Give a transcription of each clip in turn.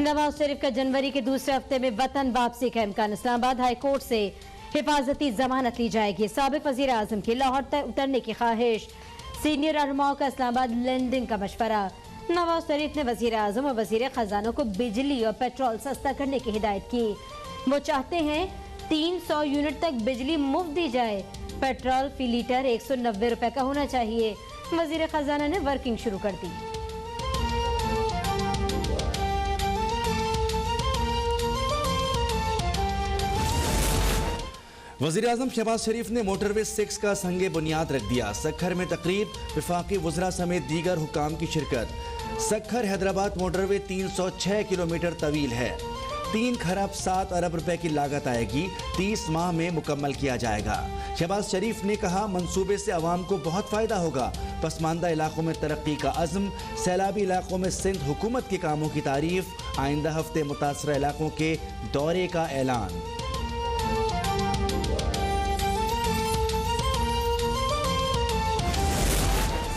नवाज शरीफ का जनवरी के दूसरे हफ्ते में वतन वापसी का इम्कान। इस्लामाबाद हाई कोर्ट से हिफाजती जमानत ली जाएगी। साबिक वजीर आजम की लाहौर उतरने की ख्वाहिश। सीनियर रहनुमाओं का इस्लामाबाद लैंडिंग का मशवरा। नवाज शरीफ ने वजीर आजम और वजीर खजाना को बिजली और पेट्रोल सस्ता करने की हिदायत की। वो चाहते हैं 300 यूनिट तक बिजली मुफ्त दी जाए। पेट्रोल फी लीटर 190 रुपए का होना चाहिए। वजीर खजाना ने वर्किंग शुरू कर दी। वज़ीर आज़म शहबाज शरीफ ने मोटरवे 6 का संगे बुनियाद रख दिया। सक्खर में तकरीब, वफाकी वज़रा समेत दीगर हुकाम की शिरकत। सक्खर हैदराबाद मोटरवे 306 किलोमीटर तवील है। 3 खरब 7 अरब रुपए की लागत आएगी। 30 माह में मुकम्मल किया जाएगा। शहबाज शरीफ ने कहा, मंसूबे से अवाम को बहुत फायदा होगा। पसमानदा इलाकों में तरक्की का अज़्म, सैलाबी इलाकों में सिंध हुकूमत के कामों की तारीफ। आइंदा हफ्ते मुतासरा इलाकों के दौरे का ऐलान।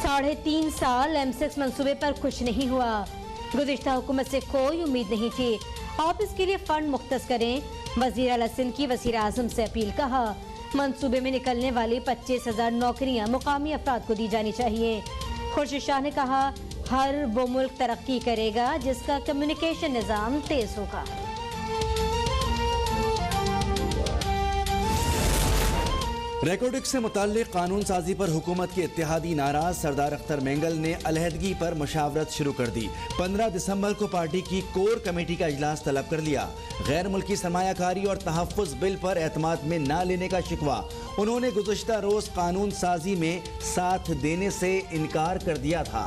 3.5 साल M6 मंसूबे पर कुछ नहीं हुआ। गुज़िश्ता हुकूमत से कोई उम्मीद नहीं थी। आप इसके लिए फंड मुख्तस करें। वज़ीर आला सिंध की वज़ीर आज़म से अपील। कहा, मंसूबे में निकलने वाली 25,000 नौकरियां मुकामी अफराद को दी जानी चाहिए। खुर्शीद शाह ने कहा, हर वो मुल्क तरक्की करेगा जिसका कम्युनिकेशन निज़ाम तेज होगा। रेकॉर्डिक से मुताल्लिक कानून साजी पर हुकूमत के इत्तेहादी नाराज। सरदार अख्तर मेंगल ने अलहदगी पर मशावरत शुरू कर दी। 15 दिसंबर को पार्टी की कोर कमेटी का इजलास तलब कर लिया। गैर मुल्की सरमायाकारी और तहफ़्फ़ुज़ बिल पर एतमाद में न लेने का शिकवा। उन्होंने गुज़श्ता रोज कानून साजी में साथ देने से इनकार कर दिया था।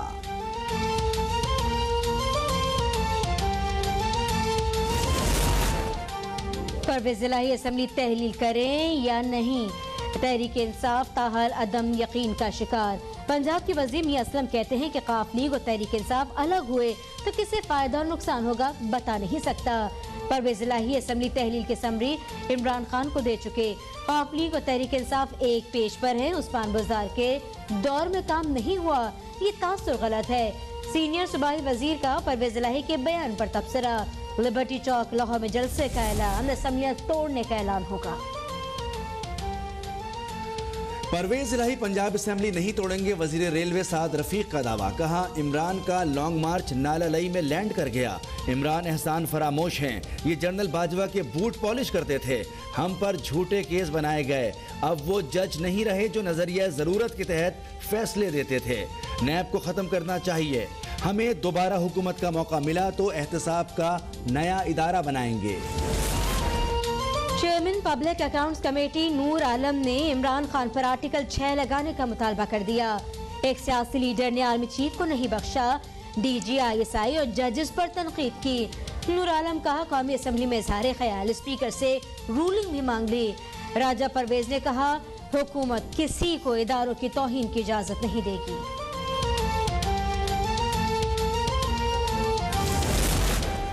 परवेज़ इलाही असेंबली तहलील करें या नहीं, तहरीक इंसाफ ताहल अदम यकीन का शिकार। पंजाब के वज़ीर मियां असलम कहते हैं कि काफ लीग और तहरीक इंसाफ अलग हुए तो किससे फायदा और नुकसान होगा बता नहीं सकता। परवेज़ इलाही असेंबली तहलील के समरी इमरान खान को दे चुके। काफ लीग और तहरीक इंसाफ एक पेज पर है। उस्मान बुज़दार के दौर में काम नहीं हुआ, ये तासुर गलत है। सीनियर सूबाई वजीर का परवेज़ इलाही के बयान पर तबसरा। लिबर्टी चौक लाहौर में जलसे का ऐलान, असेंबलियां तोड़ने का ऐलान होगा। परवेज इलाही पंजाब असेंबली नहीं तोड़ेंगे, वजीर रेलवे साद रफीक का दावा। कहा, इमरान का लॉन्ग मार्च नाला लई में लैंड कर गया। इमरान एहसान फरामोश हैं। ये जनरल बाजवा के बूट पॉलिश करते थे। हम पर झूठे केस बनाए गए। अब वो जज नहीं रहे जो नजरिया जरूरत के तहत फैसले देते थे। नैब को खत्म करना चाहिए। हमें दोबारा हुकूमत का मौका मिला तो एहतसाब का नया इदारा बनाएंगे। Chairman public accounts committee Noor Alam ने इमरान खान पर आर्टिकल 6 लगाने का मुतालबा कर दिया। एक सियासी लीडर ने आर्मी चीफ को नहीं बख्शा। DG ISI और जजेस पर तनकीद की। नूर आलम कहा, कौमी असेंबली में इजहार ख्याल स्पीकर से रूलिंग भी मांग ली। राजा परवेज ने कहा, हुकूमत किसी को इदारों की तौहीन की इजाजत नहीं देगी।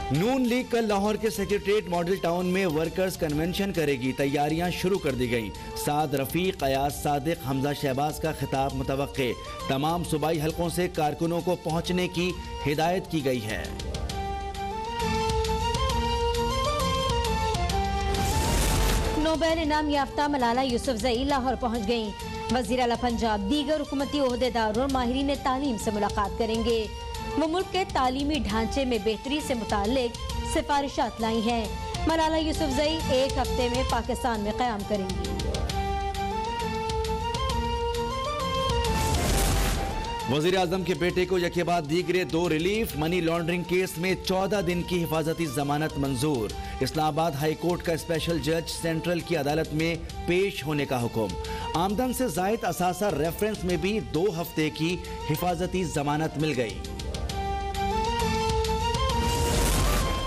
नून लीग कल लाहौर के सेक्रेटरीट मॉडल टाउन में वर्कर्स कन्वेंशन करेगी। तैयारियां शुरू कर दी गई। साद रफीक, अयाज सादिक, हमजा शहबाज का खिताब मुतवक्के। तमाम सूबाई हलकों से कारकुनों को पहुंचने की हिदायत की गई है। नोबेल इनाम याफ्ता मलाला यूसुफजई लाहौर पहुंच गईं। वज़ीर आला पंजाब दीगर हुकूमती ओहदेदारों और माहिरीन तालीम से मुलाकात करेंगे। वो मुल्क के तालीमी ढांचे में बेहतरी से मुताल्लिक सिफारिशात लाई हैं। मलाला यूसुफजई 1 हफ्ते में पाकिस्तान में क़याम करेंगी। वज़ीर आज़म के बेटे को यके बाद दीगरे 2 रिलीफ। मनी लॉन्ड्रिंग केस में 14 दिन की हिफाजती जमानत मंजूर। इस्लामाबाद हाई कोर्ट का स्पेशल जज सेंट्रल की अदालत में पेश होने का हुक्म। आमदन से जायद असासा रेफरेंस में भी 2 हफ्ते की हिफाजती जमानत मिल गई।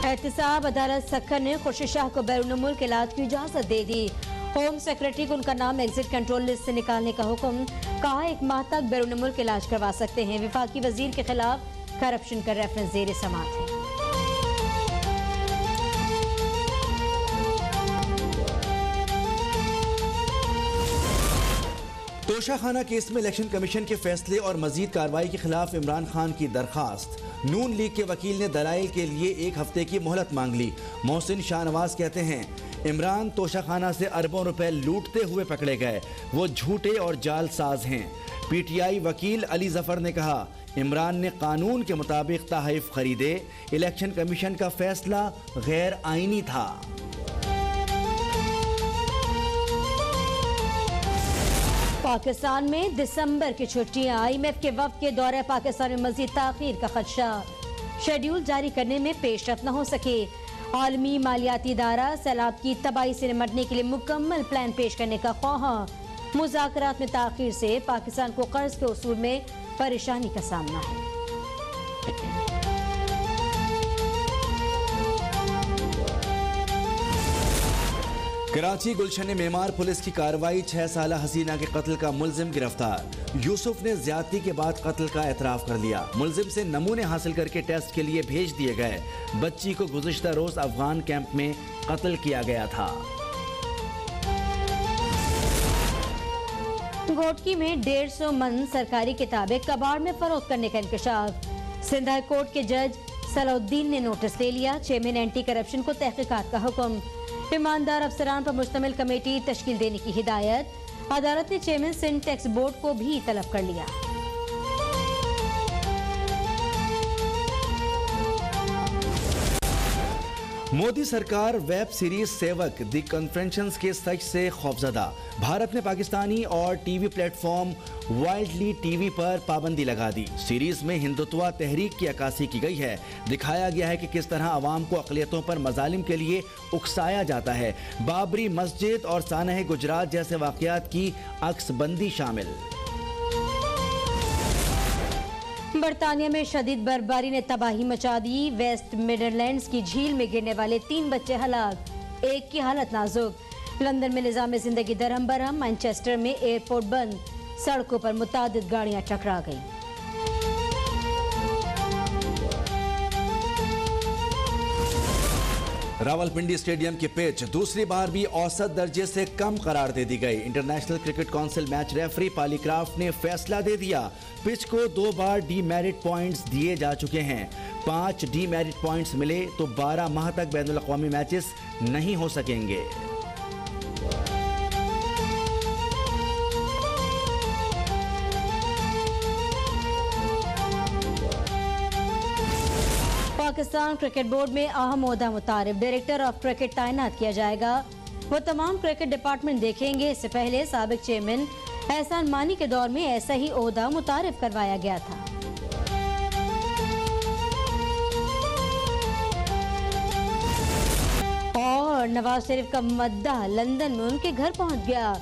एहतसाब अदालत सक्खर ने खुर्शीद शाह को बैरून मुल्क इलाज की इजाजत दे दी। होम सेक्रेटरी को उनका नाम एग्जिट कंट्रोल लिस्ट से निकालने का हुक्म। कहा, 1 माह तक बैरून मुल्क इलाज करवा सकते हैं। विफाकी वजीर के खिलाफ करप्शन का रेफरेंस ज़ेर समाअत है। तोशाखाना केस में इलेक्शन कमीशन के फैसले और मजीद कार्रवाई के खिलाफ इमरान खान की दरखास्त। नून लीग के वकील ने दलाइल के लिए 1 हफ्ते की मोहलत मांग ली। मोहसिन शाहनवाज कहते हैं इमरान तोशाखाना से अरबों रुपए लूटते हुए पकड़े गए, वो झूठे और जालसाज हैं। पीटीआई वकील अली जफर ने कहा इमरान ने कानून के मुताबिक तहफ़ खरीदे, इलेक्शन कमीशन का फैसला गैर आईनी था। पाकिस्तान में दिसंबर की छुट्टियां, IMF के वफ्द के दौरे पाकिस्तान में मजीद ताखीर का खदशा, शेड्यूल जारी करने में पेशरफ न हो सके। आलमी मालियाती इदारा सैलाब की तबाही से निपटने के लिए मुकम्मल प्लान पेश करने का ख्वाहा। मुज़ाकरात में ताखीर से पाकिस्तान को कर्ज के उसूल में परेशानी का सामना है। कराची गुलशन मेमार पुलिस की कार्रवाई, 6 साला हसीना के कत्ल का मुल्जिम गिरफ्तार। यूसुफ ने ज्यादती के बाद कत्ल का एतराफ कर लिया। मुल्जिम से नमूने हासिल करके टेस्ट के लिए भेज दिए गए। बच्ची को गुज़िश्ता रोज अफगान कैंप में कत्ल किया गया था। घोटकी में 150 मन सरकारी किताबें कबाड़ में फरोख्त करने का इंकशाफ। सिंध हाई कोर्ट के जज सलाउद्दीन ने नोटिस ले लिया। चेयरमैन एंटी करप्शन को तहकीकात का हुक्म। ईमानदार अफसरान पर मुश्तमिल कमेटी तश्कील देने की हिदायत। अदालत ने चेयरमैन सिंध टैक्स बोर्ड को भी तलब कर लिया। मोदी सरकार वेब सीरीज सेवक द कन्फ्रेंशंस के सच से खौफजदा। भारत ने पाकिस्तानी और टीवी प्लेटफॉर्म वाइल्डली टीवी पर पाबंदी लगा दी। सीरीज में हिंदुत्व तहरीक की अक्कासी की गई है। दिखाया गया है कि किस तरह अवाम को अक़लियतों पर मजालिम के लिए उकसाया जाता है। बाबरी मस्जिद और सानह गुजरात जैसे वाक़यात की अक्सबंदी शामिल। बरतानिया में शदीद बर्फबारी ने तबाही मचा दी। वेस्ट मिडलैंड्स की झील में गिरने वाले 3 बच्चे हलाक, एक की हालत नाजुक। लंदन में निज़ाम जिंदगी दरहम बरहम। मैनचेस्टर में एयरपोर्ट बंद, सड़कों पर मुतादिद गाड़ियां टकरा गईं। रावलपिंडी स्टेडियम की पिच दूसरी बार भी औसत दर्जे से कम करार दे दी गई। International Cricket Council match referee पॉलीक्राफ्ट ने फैसला दे दिया। पिच को 2 बार डीमेरिट पॉइंट्स दिए जा चुके हैं। 5 डीमेरिट पॉइंट्स मिले तो 12 माह तक बैनुल अक़वामी मैचेस नहीं हो सकेंगे। पाकिस्तान क्रिकेट बोर्ड में अहम ओहदा मुतारिफ, डायरेक्टर ऑफ क्रिकेट तैनात किया जाएगा। वो तमाम क्रिकेट डिपार्टमेंट देखेंगे। इससे पहले साबिक चेयरमैन एहसान मानी के दौर में ऐसा ही ओहदा मुतारिफ करवाया गया था। और नवाज शरीफ का मद्दाह लंदन में उनके घर पहुंच गया।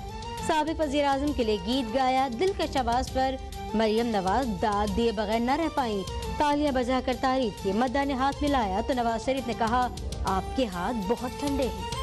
साबिक वज़ीर आज़म के लिए गीत गाया। दिलकश आवाज पर मरियम नवाज दाद दिए बगैर न रह पाई। तालियां बजाकर तारीफ की। मद्दाह ने हाथ मिलाया तो नवाज शरीफ ने कहा आपके हाथ बहुत ठंडे हैं।